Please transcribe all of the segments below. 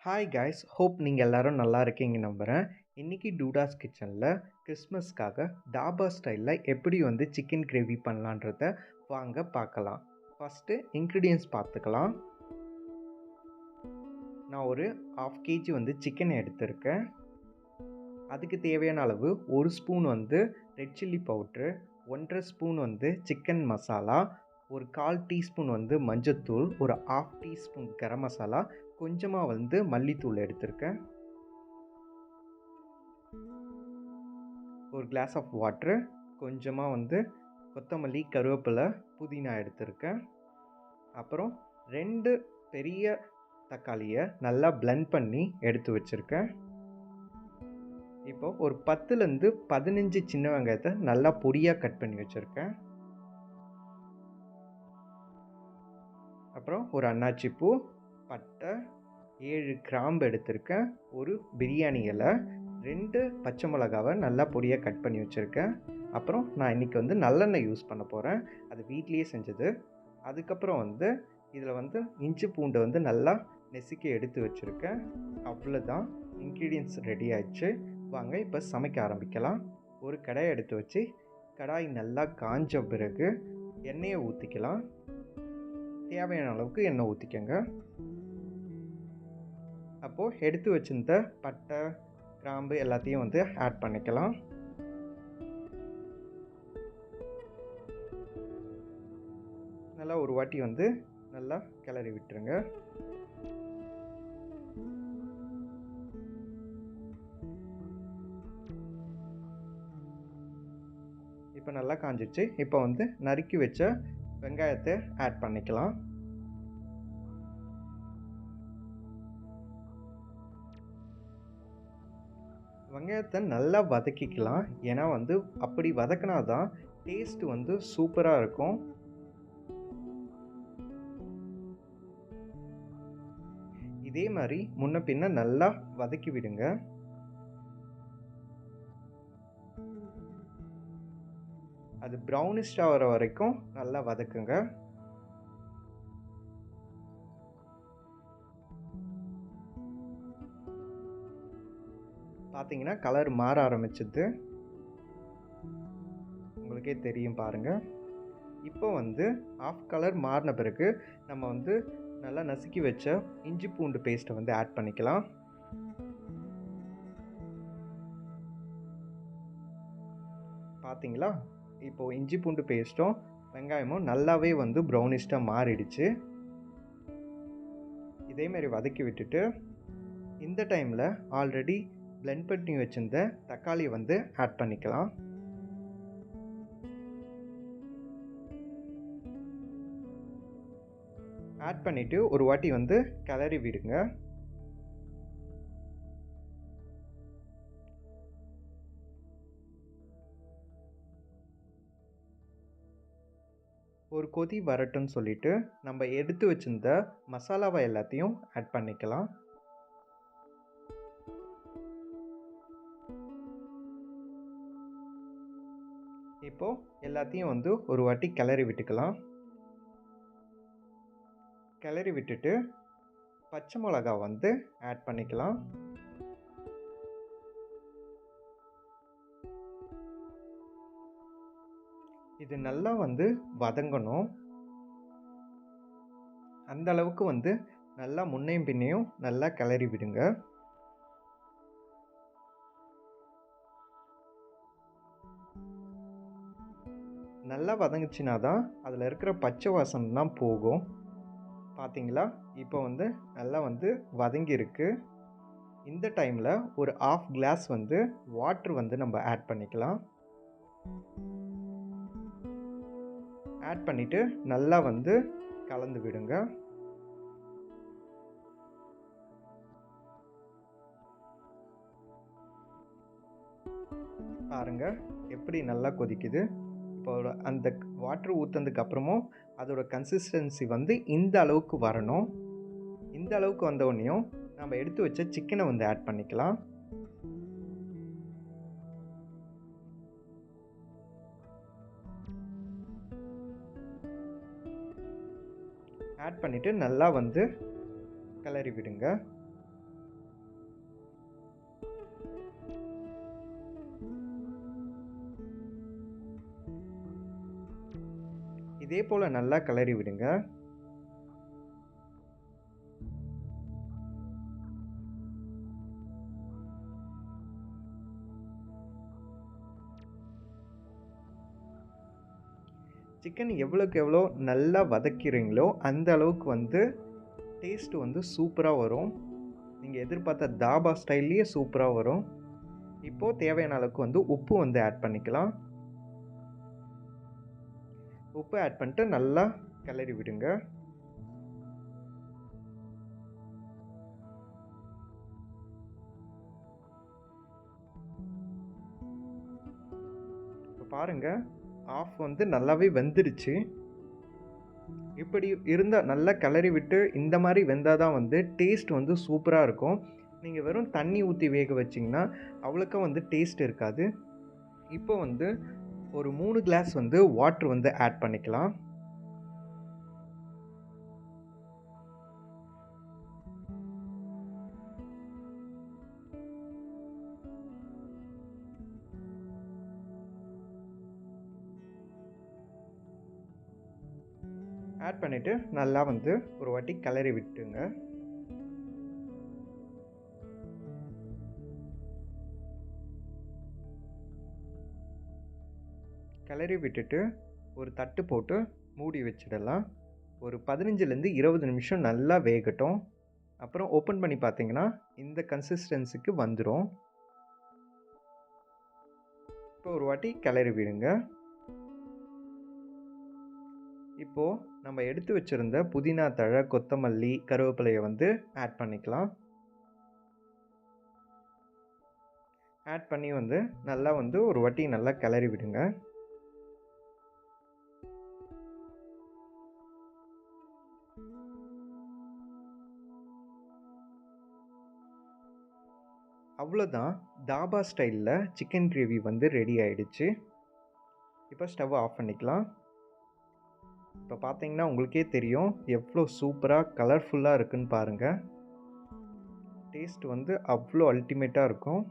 Hi guys, hope நீங்கள் எல்லாரும் நல்லா இருக்கீங்க நம்புகிறேன். இன்றைக்கி டூடாஸ் கிச்சனில் கிறிஸ்மஸ்க்காக தாபா ஸ்டைலில் எப்படி சிக்கன் கிரேவி பண்ணலான்றத வாங்க பார்க்கலாம். ஃபஸ்ட்டு இன்க்ரீடியன்ஸ் பார்த்துக்கலாம். நான் ஒரு 1/2 kg சிக்கன் எடுத்திருக்கேன். அதுக்கு தேவையான அளவு 1 spoon red chilli powder, 1.5 spoon chicken masala, ஒரு 1/4 டீஸ்பூன் மஞ்சத்தூள், ஒரு 1/2 டீஸ்பூன் கரம் மசாலா, கொஞ்சமாக மல்லித்தூள் எடுத்திருக்கேன், ஒரு கிளாஸ் ஆஃப் வாட்ரு, கொஞ்சமாக கொத்தமல்லி, கருவேப்பிலை, புதினா எடுத்திருக்கேன். அப்புறம் 2 பெரிய தக்காளியை நல்லா பிளெண்ட் பண்ணி எடுத்து வச்சுருக்கேன். இப்போ ஒரு 10லேருந்து 15 சின்ன வெங்காயத்தை நல்லா பொடியாக கட் பண்ணி வச்சுருக்கேன். அப்புறம் ஒரு அன்னாச்சி பூ, பட்டை, 7 கிராம்பு எடுத்திருக்கேன், ஒரு பிரியாணி இலை, 2 பச்சை மிளகாவை நல்லா பொடியாக கட் பண்ணி வச்சுருக்கேன். அப்புறம் நான் இன்றைக்கி நல்லெண்ணெய் யூஸ் பண்ண போகிறேன். அது வீட்லேயே செஞ்சது. அதுக்கப்புறம் இதில் இஞ்சி பூண்டு நல்லா நெசுக்கி எடுத்து வச்சுருக்கேன். அவ்வளோதான், இன்க்ரீடியன்ட்ஸ் ரெடி ஆயிடுச்சு. வாங்க இப்போ சமைக்க ஆரம்பிக்கலாம். ஒரு கடாயை எடுத்து வச்சு கடாய் நல்லா காஞ்ச பிறகு எண்ணெயை ஊற்றிக்கலாம். தேவையான அளவுக்கு எண்ணெய் ஊற்றிக்கங்க. அப்போது எடுத்து வச்சிருந்த பட்டை, கிராம்பு எல்லாத்தையும் ஆட் பண்ணிக்கலாம். நல்லா ஒரு வாட்டி நல்லா கிளறி விட்டுருங்க. இப்போ நல்லா காஞ்சிச்சு. இப்போ நறுக்கி வச்ச வெங்காயத்தை ஆட் பண்ணிக்கலாம். வெங்காயத்தை நல்லா வதக்கிக்கலாம். ஏன்னா அப்படி வதக்கினா தான் டேஸ்ட்டு சூப்பராக இருக்கும். இதே மாதிரி முன்ன பின்ன நல்லா வதக்கி விடுங்க. அது ப்ரௌனிஷ் ஆகிற வரைக்கும் நல்லா வதக்குங்க. பார்த்தீங்கன்னா கலர் மாற ஆரம்பிச்சிது, உங்களுக்கே தெரியும் பாருங்கள். இப்போ ஆஃப் கலர் மாறின பிறகு நம்ம நல்லா நசுக்கி வச்ச இஞ்சி பூண்டு பேஸ்ட்டை ஆட் பண்ணிக்கலாம். பார்த்தீங்களா, இப்போது இஞ்சி பூண்டு பேஸ்ட்டும் வெங்காயமும் நல்லாவே ப்ரௌனிஷ்டாக மாறிடுச்சு. இதேமாரி வதக்கி விட்டுட்டு இந்த டைமில் ஆல்ரெடி பிளெண்ட் பண்ணி வச்சிருந்த தக்காளியை ஆட் பண்ணிக்கலாம். ஆட் பண்ணிவிட்டு ஒரு வாட்டி கிளறி விடுங்க. ஒரு கொதி வரட்டும்னு சொல்லிட்டு நம்ம எடுத்து வச்சிருந்த மசாலாவை எல்லாத்தையும் ஆட் பண்ணிக்கலாம். இப்போது எல்லாத்தையும் ஒரு வாட்டி கிளறி விட்டுக்கலாம். கிளறி விட்டுட்டு பச்சை மிளகா ஆட் பண்ணிக்கலாம். இது நல்லா வதங்கணும். அந்த அளவுக்கு நல்லா முன்னையும் பின்னையும் நல்லா கிளறி விடுங்க. நல்லா வதங்குச்சுனா தான் அதில் இருக்கிற பச்சை வாசனைலாம் போகும். பார்த்தீங்களா, இப்போ நல்லா வதங்கியிருக்கு. இந்த டைமில் ஒரு 1/2 கிளாஸ் வாட்ரு நம்ம ஆட் பண்ணிக்கலாம். ஆட் பண்ணிவிட்டு நல்லா கலந்து விடுங்க. பாருங்கள் எப்படி நல்லா கொதிக்குது. இப்போ அந்த வாட்ரு ஊற்றுனதுக்கு அப்புறமும் அதோட கன்சிஸ்டன்சி இந்த அளவுக்கு வரணும். இந்த அளவுக்கு வந்தோடனையும் நம்ம எடுத்து வச்ச சிக்கனை ஆட் பண்ணிக்கலாம். ஆட் பண்ணிவிட்டு நல்லா கிளறி விடுங்க. இதே போல் நல்லா கிளறி விடுங்க. சிக்கன் எவ்வளோக்கு எவ்வளோ நல்லா வதக்கிறீங்களோ அந்த அளவுக்கு வந்து டேஸ்ட் வந்து சூப்பராக வரும். நீங்கள் எதிர்பார்த்த தாபா ஸ்டைல்லையே சூப்பராக வரும். இப்போது தேவையான அளவுக்கு வந்து உப்பு வந்து ஆட் பண்ணிக்கலாம். உப்பு ஆட் பண்ணிட்டு நல்லா கிளறி விடுங்க. இப்போ பாருங்கள், ஆஃப் வந்து நல்லாவே வெந்துடுச்சு. இப்படி இருந்தால் நல்லா கிளறி விட்டு இந்த மாதிரி வெந்தால் தான் வந்து டேஸ்ட் வந்து சூப்பராக இருக்கும். நீங்கள் வெறும் தண்ணி ஊற்றி வேக வச்சிங்கன்னா அவ்வளோக்கா வந்து டேஸ்ட் இருக்காது. இப்போ வந்து ஒரு 3 கிளாஸ் வந்து வாட்டர் வந்து ஆட் பண்ணிக்கலாம். ஆட் பண்ணிவிட்டு நல்லா வந்து ஒரு வாட்டி கிளறி விட்டுங்க. கிளறி விட்டுட்டு ஒரு தட்டு போட்டு மூடி வச்சிடலாம். ஒரு 15லேருந்து 20 நிமிஷம் நல்லா வேகட்டும். அப்புறம் ஓப்பன் பண்ணி பார்த்தீங்கன்னா இந்த கன்சிஸ்டன்சிக்கு வந்துடும். இப்போ ஒரு வாட்டி கிளறி விடுங்க. இப்போது நம்ம எடுத்து வச்சுருந்த புதினா தழை, கொத்தமல்லி, கருவேப்பிலையை வந்து ஆட் பண்ணிக்கலாம். ஆட் பண்ணி வந்து நல்லா வந்து ஒரு வாட்டி நல்லா கிளறி விடுங்க. அவ்வளோதான், தாபா ஸ்டைலில் சிக்கன் கிரேவி வந்து ரெடி ஆகிடுச்சு. இப்போ ஸ்டவ் ஆஃப் பண்ணிக்கலாம். இப்போ பார்த்தீங்கன்னா உங்களுக்கே தெரியும் எவ்வளோ சூப்பராக கலர்ஃபுல்லாக இருக்குன்னு பாருங்கள். டேஸ்ட் வந்து அவ்வளோ அல்டிமேட்டாக இருக்கும்.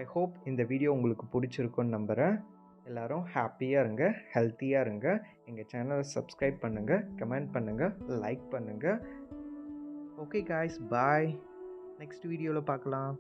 ஐ ஹோப் இந்த வீடியோ உங்களுக்கு பிடிச்சிருக்குன்னு நம்புகிறேன். எல்லோரும் ஹாப்பியாக இருங்க, ஹெல்த்தியாக இருங்க. எங்கள் சேனலை சப்ஸ்கிரைப் பண்ணுங்கள், கமெண்ட் பண்ணுங்கள், லைக் பண்ணுங்கள். ஓகே காய்ஸ், பாய். நெக்ஸ்ட் வீடியோவில் பார்க்கலாம்.